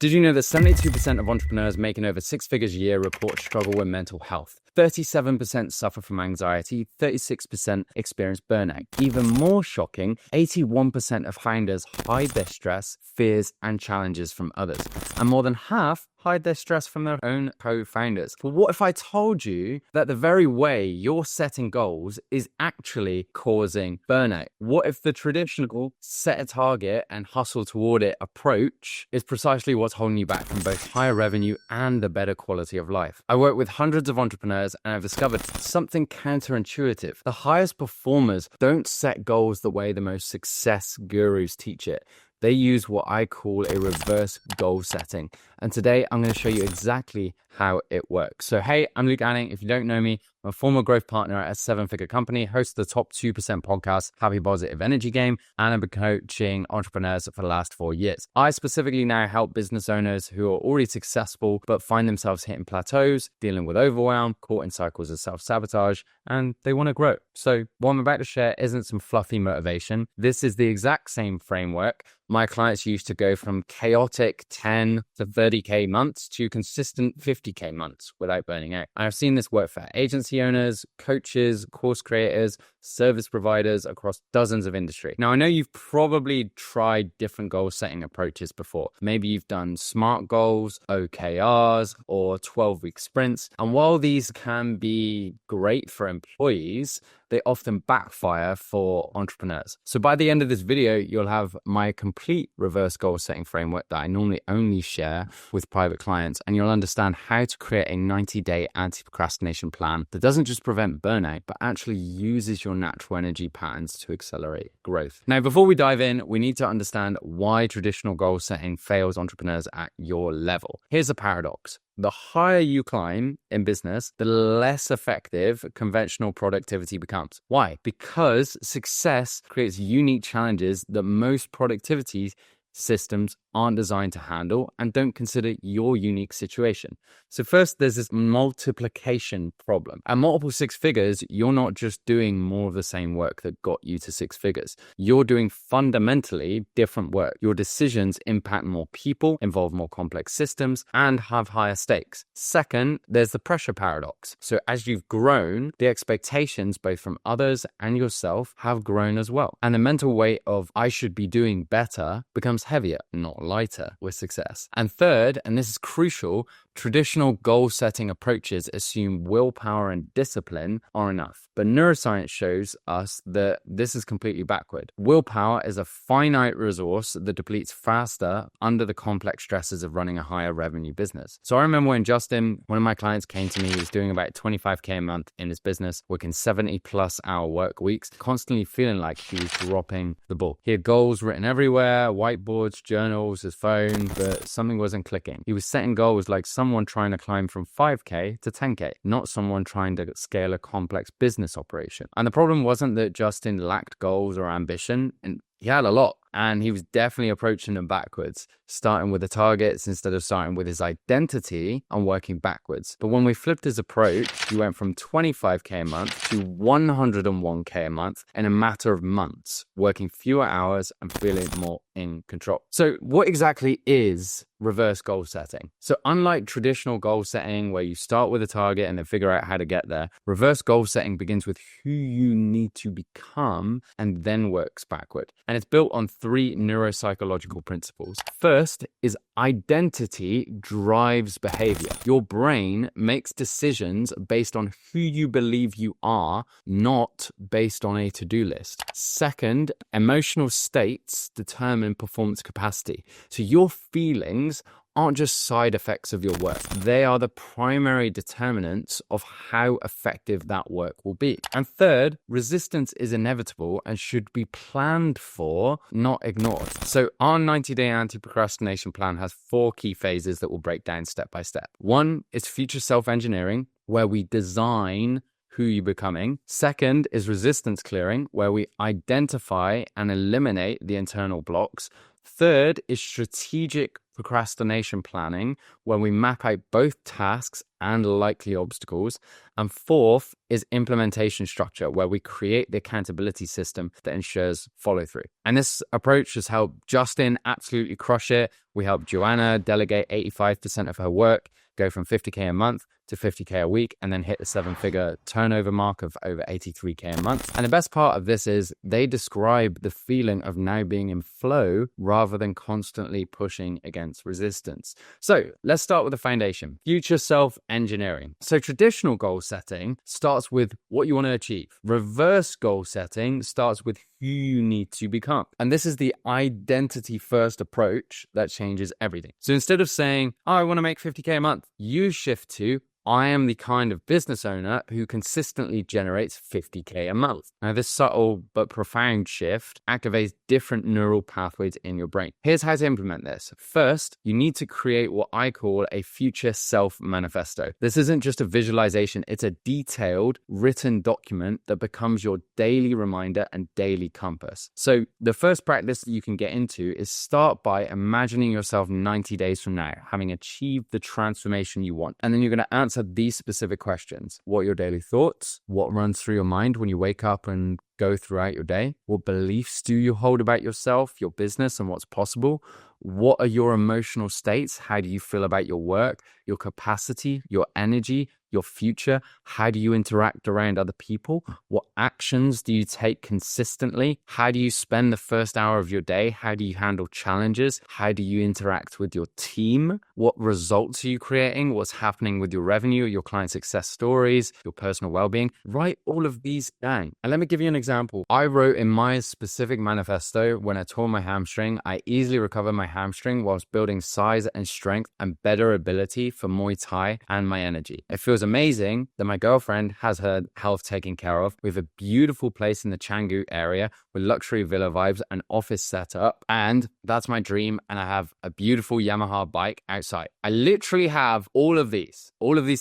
Did you know that 72% of entrepreneurs making over six figures a year report struggle with mental health? 37% suffer from anxiety, 36% experience burnout. Even more shocking, 81% of founders hide their stress, fears, and challenges from others. And more than half hide their stress from their own co-founders. But what if I told you that the very way you're setting goals is actually causing burnout? What if the traditional set a target and hustle toward it approach is precisely what's holding you back from both higher revenue and a better quality of life? I work with hundreds of entrepreneurs and I've discovered something counterintuitive. The highest performers don't set goals the way the most success gurus teach it. They use what I call a reverse goal setting. And today I'm going to show you exactly how it works. So, hey, I'm Luke Anning. If you don't know me, I'm a former growth partner at a seven-figure company, host of the Top 2% podcast, Happy Positive Energy Game, and I've been coaching entrepreneurs for the last 4 years. I specifically now help business owners who are already successful, but find themselves hitting plateaus, dealing with overwhelm, caught in cycles of self-sabotage, and they want to grow. So what I'm about to share isn't some fluffy motivation. This is the exact same framework my clients used to go from chaotic 10 to 30K months to consistent 50K months without burning out. I've seen this work for agency owners, coaches, course creators, service providers across dozens of industry. Now, I know you've probably tried different goal setting approaches before. Maybe you've done SMART goals, OKRs, or 12-week sprints. And while these can be great for employees, they often backfire for entrepreneurs. So by the end of this video, you'll have my complete reverse goal setting framework that I normally only share with private clients, and you'll understand how to create a 90-day anti-procrastination plan that doesn't just prevent burnout, but actually uses your natural energy patterns to accelerate growth. Now, before we dive in, we need to understand why traditional goal setting fails entrepreneurs at your level. Here's a paradox. The higher you climb in business, the less effective conventional productivity becomes. Why? Because success creates unique challenges that most productivity systems aren't designed to handle and don't consider your unique situation. So first, there's this multiplication problem. At multiple six figures, you're not just doing more of the same work that got you to six figures. You're doing fundamentally different work. Your decisions impact more people, involve more complex systems, and have higher stakes. Second, there's the pressure paradox. So as you've grown, the expectations both from others and yourself have grown as well. And the mental weight of I should be doing better becomes heavier, not lighter, with success. And third, and this is crucial, traditional goal-setting approaches assume willpower and discipline are enough. But neuroscience shows us that this is completely backward. Willpower is a finite resource that depletes faster under the complex stresses of running a higher revenue business. So I remember when Justin, one of my clients, came to me, he was doing about 25K a month in his business, working 70+ hour work weeks, constantly feeling like he was dropping the ball. He had goals written everywhere, whiteboards, journals, his phone, but something wasn't clicking. He was setting goals like someone trying to climb from 5K to 10K, not someone trying to scale a complex business operation. And the problem wasn't that Justin lacked goals or ambition, and he had a lot. And he was definitely approaching them backwards, starting with the targets instead of starting with his identity and working backwards. But when we flipped his approach, he went from 25K a month to 101K a month in a matter of months, working fewer hours and feeling more in control. So what exactly is reverse goal setting? So unlike traditional goal setting where you start with a target and then figure out how to get there, reverse goal setting begins with who you need to become and then works backward. And it's built on 3 neuropsychological principles. First is identity drives behavior. Your brain makes decisions based on who you believe you are, not based on a to-do list. Second, emotional states determine performance capacity. So your feelings aren't just side effects of your work. They are the primary determinants of how effective that work will be. And third, resistance is inevitable and should be planned for, not ignored. So our 90-day anti-procrastination plan has 4 key phases that we'll break down step by step. 1 is future self-engineering, where we design who you're becoming. Second is resistance clearing, where we identify and eliminate the internal blocks. Third is strategic procrastination planning, where we map out both tasks and likely obstacles. And fourth is implementation structure, where we create the accountability system that ensures follow through. And this approach has helped Justin absolutely crush it. We helped Joanna delegate 85% of her work, go from 50K a month to 50K a week, and then hit the 7-figure turnover mark of over 83K a month. And the best part of this is they describe the feeling of now being in flow rather than constantly pushing against resistance. So let's start with the foundation, future self engineering. So traditional goal setting starts with what you want to achieve. Reverse goal setting starts with who you need to become. And this is the identity first approach that changes everything. So instead of saying, oh, I want to make 50K a month, you shift to, I am the kind of business owner who consistently generates 50K a month. Now, this subtle but profound shift activates different neural pathways in your brain. Here's how to implement this. First, you need to create what I call a future self manifesto. This isn't just a visualization, it's a detailed written document that becomes your daily reminder and daily compass. So the first practice that you can get into is start by imagining yourself 90 days from now, having achieved the transformation you want. And then you're going to answer these specific questions. What are your daily thoughts? What runs through your mind when you wake up and go throughout your day? What beliefs do you hold about yourself, your business, and what's possible? What are your emotional states? How do you feel about your work, your capacity, your energy, your future? How do you interact around other people? What actions do you take consistently? How do you spend the first hour of your day? How do you handle challenges? How do you interact with your team? What results are you creating? What's happening with your revenue, your client success stories, your personal well-being? Write all of these down. And let me give you an example. I wrote in my specific manifesto, when I tore my hamstring, I easily recovered my hamstring whilst building size and strength and better ability for Muay Thai and my energy. It feels amazing that my girlfriend has her health taken care of. We have a beautiful place in the Canggu area with luxury villa vibes and office setup. And that's my dream. And I have a beautiful Yamaha bike outside. I literally have all of these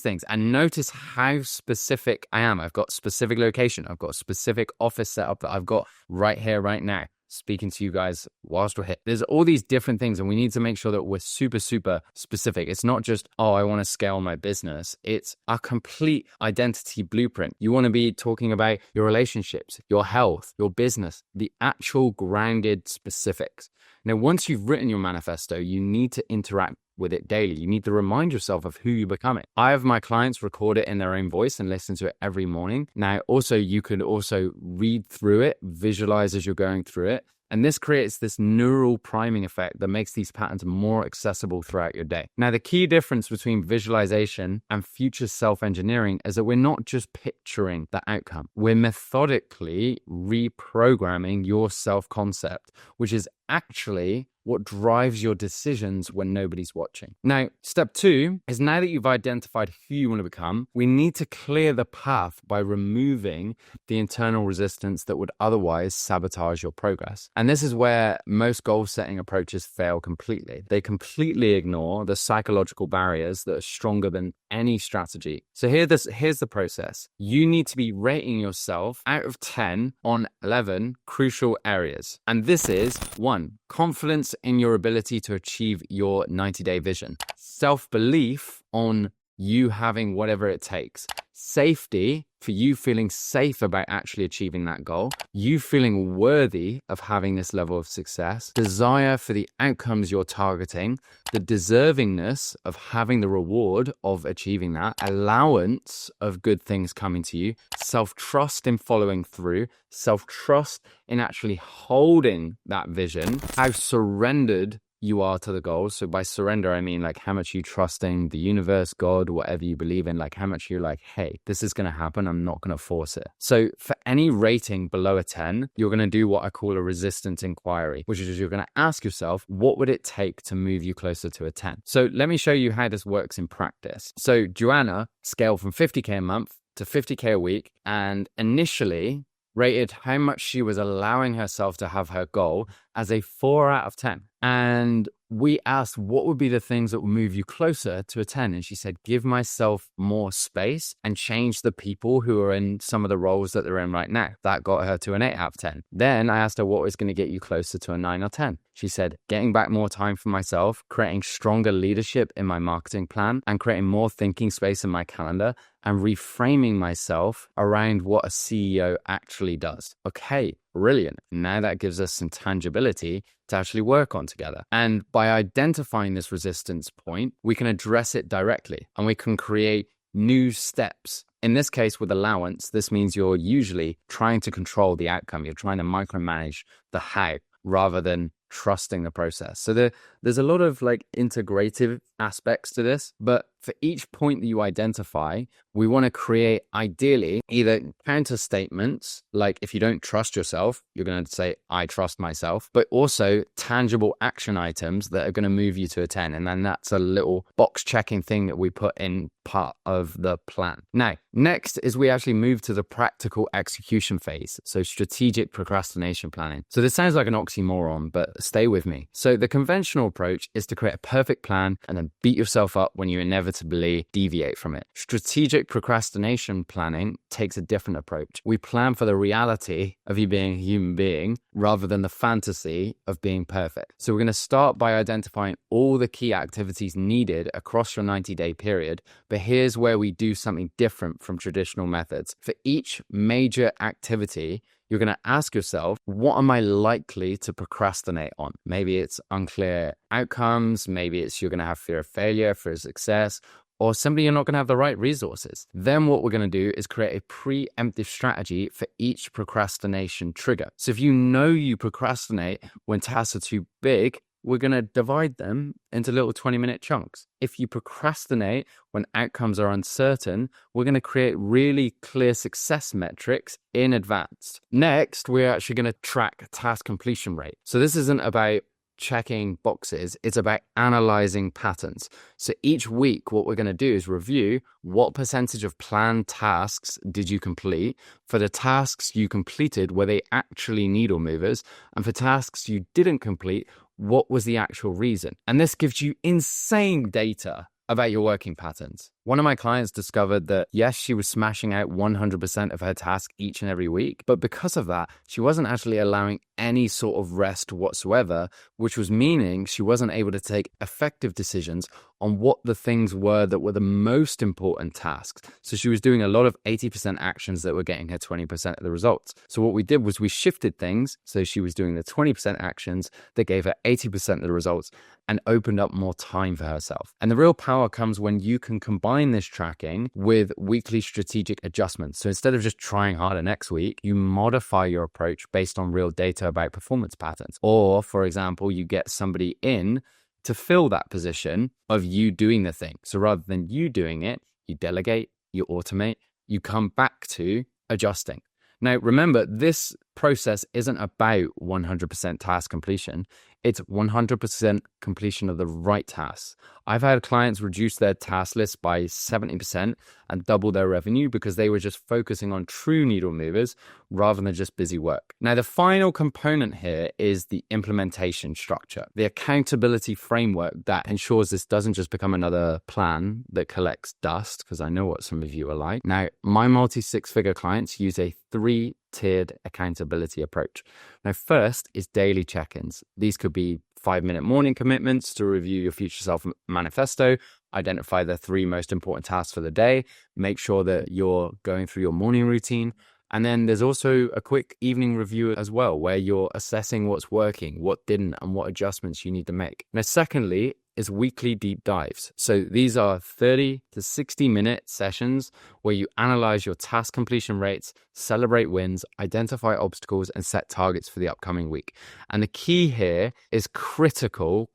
things. And notice how specific I am. I've got specific location. I've got specific office setup that I've got right here, right now, speaking to you guys whilst we're here. There's all these different things, and we need to make sure that we're super, super specific. It's not just, oh, I want to scale my business. It's a complete identity blueprint. You want to be talking about your relationships, your health, your business, the actual grounded specifics. Now, once you've written your manifesto, you need to interact with it daily. You need to remind yourself of who you're becoming. I have my clients record it in their own voice and listen to it every morning. Now, also, you can also read through it, visualize as you're going through it. And this creates this neural priming effect that makes these patterns more accessible throughout your day. Now, the key difference between visualization and future self-engineering is that we're not just picturing the outcome. We're methodically reprogramming your self-concept, which is actually what drives your decisions when nobody's watching. Now, step 2 is, now that you've identified who you want to become, we need to clear the path by removing the internal resistance that would otherwise sabotage your progress. And this is where most goal setting approaches fail completely. They completely ignore the psychological barriers that are stronger than any strategy. So here's the process. You need to be rating yourself out of 10 on 11 crucial areas. And this is 1, confidence in your ability to achieve your 90-day vision. Self-belief on you having whatever it takes. Safety, for you feeling safe about actually achieving that goal. You feeling worthy of having this level of success. Desire for the outcomes you're targeting. The deservingness of having the reward of achieving that. Allowance of good things coming to you. Self-trust in following through. Self-trust in actually holding that vision. How surrendered you are to the goal. So by surrender, I mean like how much you trusting the universe, God, whatever you believe in, like how much you're like, hey, this is going to happen. I'm not going to force it. So for any rating below a 10, you're going to do what I call a resistance inquiry, which is you're going to ask yourself, what would it take to move you closer to a 10? So let me show you how this works in practice. So Joanna scaled from 50K a month to 50K a week, and initially rated how much she was allowing herself to have her goal as a 4 out of 10. And we asked what would be the things that will move you closer to a 10. And she said, give myself more space and change the people who are in some of the roles that they're in right now. That got her to an 8 out of 10. Then I asked her what was going to get you closer to a 9 or 10. She said, getting back more time for myself, creating stronger leadership in my marketing plan, and creating more thinking space in my calendar, and reframing myself around what a CEO actually does. Okay, brilliant. Now that gives us some tangibility to actually work on together. And by identifying this resistance point, we can address it directly and we can create new steps. In this case, with allowance, this means you're usually trying to control the outcome. You're trying to micromanage the how rather than trusting the process. So there's a lot of like integrative aspects to this, but for each point that you identify, we want to create ideally either counter statements, like if you don't trust yourself, you're going to say, I trust myself, but also tangible action items that are going to move you to a 10. And then that's a little box checking thing that we put in part of the plan. Now, next is we actually move to the practical execution phase. So strategic procrastination planning. So this sounds like an oxymoron, but stay with me. So the conventional approach is to create a perfect plan and then beat yourself up when you inevitably deviate from it. Strategic procrastination planning takes a different approach. We plan for the reality of you being a human being rather than the fantasy of being perfect. So we're going to start by identifying all the key activities needed across your 90-day period, but here's where we do something different from traditional methods. For each major activity, you're going to ask yourself, what am I likely to procrastinate on? Maybe it's unclear outcomes. Maybe it's you're going to have fear of failure, fear of success, or simply you're not going to have the right resources. Then what we're going to do is create a preemptive strategy for each procrastination trigger. So if you know you procrastinate when tasks are too big, we're going to divide them into little 20-minute chunks. If you procrastinate when outcomes are uncertain, we're going to create really clear success metrics in advance. Next, we're actually going to track task completion rate. So this isn't about checking boxes, it's about analyzing patterns. So each week, what we're going to do is review what percentage of planned tasks did you complete. For the tasks you completed, were they actually needle movers? And for tasks you didn't complete, what was the actual reason? And this gives you insane data about your working patterns. One of my clients discovered that, yes, she was smashing out 100% of her task each and every week, but because of that, she wasn't actually allowing any sort of rest whatsoever, which was meaning she wasn't able to take effective decisions on what the things were that were the most important tasks. So she was doing a lot of 80% actions that were getting her 20% of the results. So what we did was we shifted things. So she was doing the 20% actions that gave her 80% of the results and opened up more time for herself. And the real power comes when you can combine this tracking with weekly strategic adjustments. So instead of just trying harder next week, you modify your approach based on real data about performance patterns. Or, for example, you get somebody in to fill that position of you doing the thing. So rather than you doing it, you delegate, you automate, you come back to adjusting. Now, remember, this process isn't about 100% task completion. It's 100% completion of the right tasks. I've had clients reduce their task list by 70% and double their revenue because they were just focusing on true needle movers rather than just busy work. Now, the final component here is the implementation structure, the accountability framework that ensures this doesn't just become another plan that collects dust, because I know what some of you are like. Now, my multi-six-figure clients use a 3-tiered accountability approach. Now, first is daily check-ins. These could be 5-minute morning commitments to review your future self manifesto, identify the 3 most important tasks for the day, make sure that you're going through your morning routine. And then there's also a quick evening review as well, where you're assessing what's working, what didn't, and what adjustments you need to make. Now, secondly, is weekly deep dives. So these are 30 to 60-minute sessions where you analyze your task completion rates, celebrate wins, identify obstacles, and set targets for the upcoming week. And the key here is critical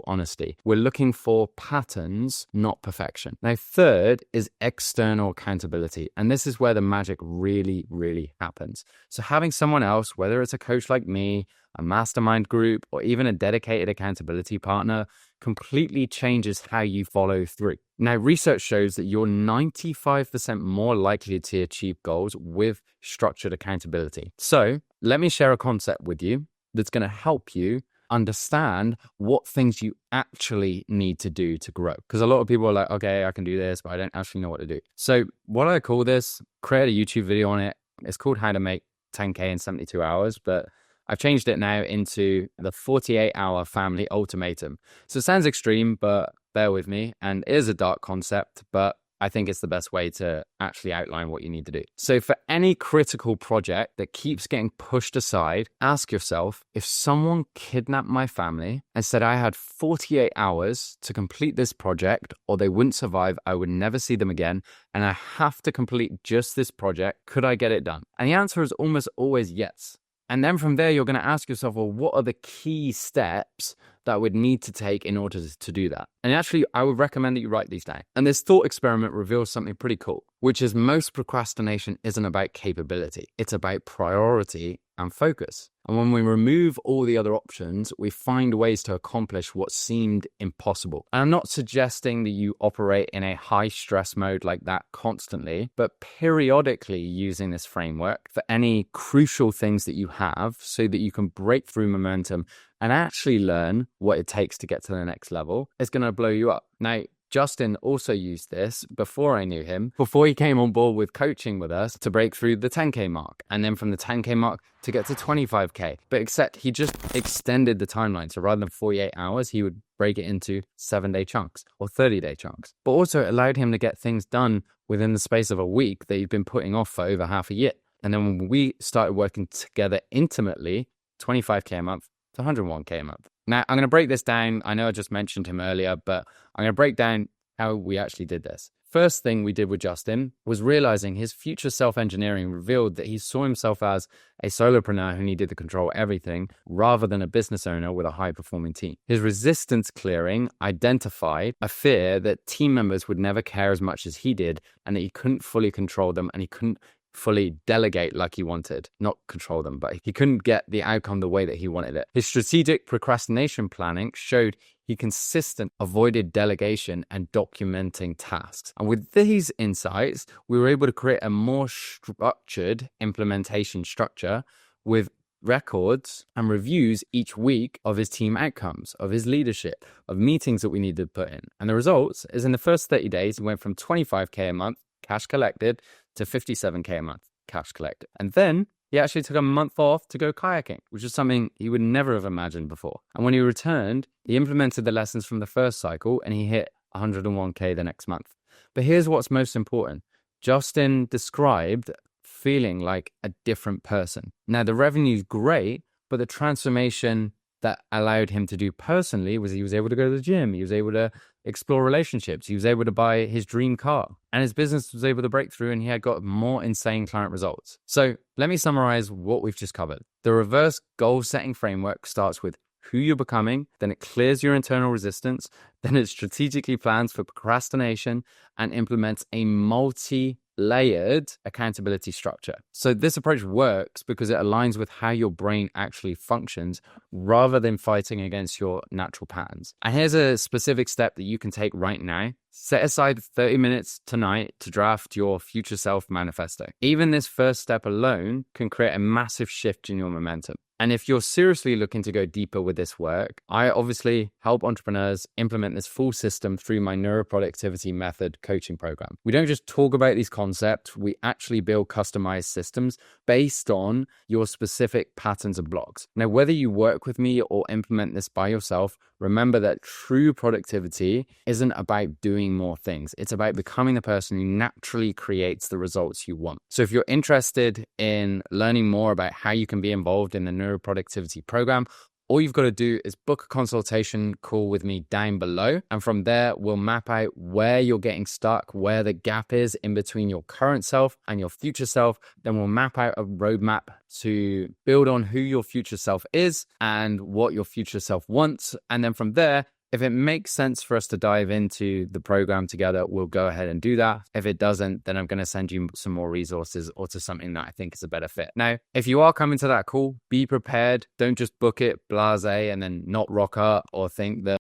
honesty. We're looking for patterns, not perfection. Now, third is external accountability. And this is where the magic really happens. So having someone else, whether it's a coach like me, a mastermind group, or even a dedicated accountability partner, completely changes how you follow through. Now, research shows that you're 95% more likely to achieve goals with structured accountability. So let me share a concept with you that's going to help you understand what things you actually need to do to grow. Because a lot of people are like, okay, I can do this, but I don't actually know what to do. So what I call this, create a YouTube video on it. It's called How to Make 10K in 72 hours, but I've changed it now into the 48-hour family ultimatum. So it sounds extreme, but bear with me. And it is a dark concept, but I think it's the best way to actually outline what you need to do. So for any critical project that keeps getting pushed aside, ask yourself, if someone kidnapped my family and said I had 48 hours to complete this project or they wouldn't survive, I would never see them again, and I have to complete just this project, could I get it done? And the answer is almost always yes. And then from there, you're going to ask yourself, well, what are the key steps that I would need to take in order to do that? And actually, I would recommend that you write these down. And this thought experiment reveals something pretty cool, which is most procrastination isn't about capability. It's about priority and focus. And when we remove all the other options, we find ways to accomplish what seemed impossible. And I'm not suggesting that you operate in a high stress mode like that constantly, but periodically using this framework for any crucial things that you have so that you can break through momentum and actually learn what it takes to get to the next level, is going to blow you up. Now, Justin also used this before I knew him, before he came on board with coaching with us to break through the 10K mark. And then from the 10K mark to get to 25K. But except he just extended the timeline. So rather than 48 hours, he would break it into 7-day chunks or 30-day chunks. But also it allowed him to get things done within the space of a week that he'd been putting off for over half a year. And then when we started working together intimately, 25K a month to 101K a month. Now, I'm going to break this down. I know I just mentioned him earlier, but I'm going to break down how we actually did this. First thing we did with Justin was realizing his future self-engineering revealed that he saw himself as a solopreneur who needed to control everything rather than a business owner with a high-performing team. His resistance clearing identified a fear that team members would never care as much as he did and that he couldn't fully control them and he couldn't fully delegate like he wanted, not control them, but he couldn't get the outcome the way that he wanted it. His strategic procrastination planning showed he consistently avoided delegation and documenting tasks. And with these insights, we were able to create a more structured implementation structure with records and reviews each week of his team outcomes, of his leadership, of meetings that we needed to put in. And the results is in the first 30 days, he went from 25K a month cash collected to 57K a month cash collected. And then he actually took a month off to go kayaking, which is something he would never have imagined before. And when he returned, he implemented the lessons from the first cycle and he hit 101K the next month. But here's what's most important. Justin described feeling like a different person. Now, the revenue's great, but the transformation that allowed him to do personally was he was able to go to the gym. He was able to explore relationships. He was able to buy his dream car. And his business was able to break through and he had got more insane client results. So let me summarize what we've just covered. The reverse goal setting framework starts with who you're becoming, then it clears your internal resistance, then it strategically plans for procrastination and implements a multi-layered accountability structure. So this approach works because it aligns with how your brain actually functions rather than fighting against your natural patterns. And here's a specific step that you can take right now. Set aside 30 minutes tonight to draft your future self manifesto. Even this first step alone can create a massive shift in your momentum. And if you're seriously looking to go deeper with this work, I obviously help entrepreneurs implement this full system through my neuroproductivity method coaching program. We don't just talk about these concepts, we actually build customized systems based on your specific patterns and blocks. Now, whether you work with me or implement this by yourself, remember that true productivity isn't about doing more things. It's about becoming the person who naturally creates the results you want. So if you're interested in learning more about how you can be involved in the neuroproductivity program, all you've got to do is book a consultation call with me down below. And from there, we'll map out where you're getting stuck, where the gap is in between your current self and your future self. Then we'll map out a roadmap to build on who your future self is and what your future self wants. And then from there, If it makes sense for us to dive into the program together, we'll go ahead and do that. If it doesn't, then I'm going to send you some more resources or to something that I think is a better fit. Now, if you are coming to that call, be prepared. Don't just book it blasé and then not rock up, or think that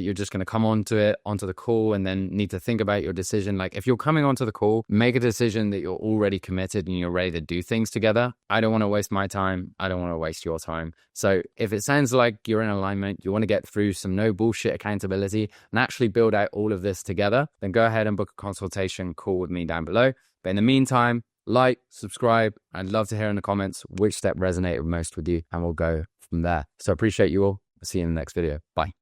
you're just going to come onto the call and then need to think about your decision. Like, if you're coming onto the call, make a decision that you're already committed and you're ready to do things together. I don't want to waste my time. I don't want to waste your time. So if it sounds like you're in alignment, you want to get through some no bullshit accountability and actually build out all of this together, then go ahead and book a consultation call with me down below. But in the meantime, like, subscribe. I'd love to hear in the comments which step resonated most with you, and we'll go from there. So I appreciate you all. I'll see you in the next video. Bye.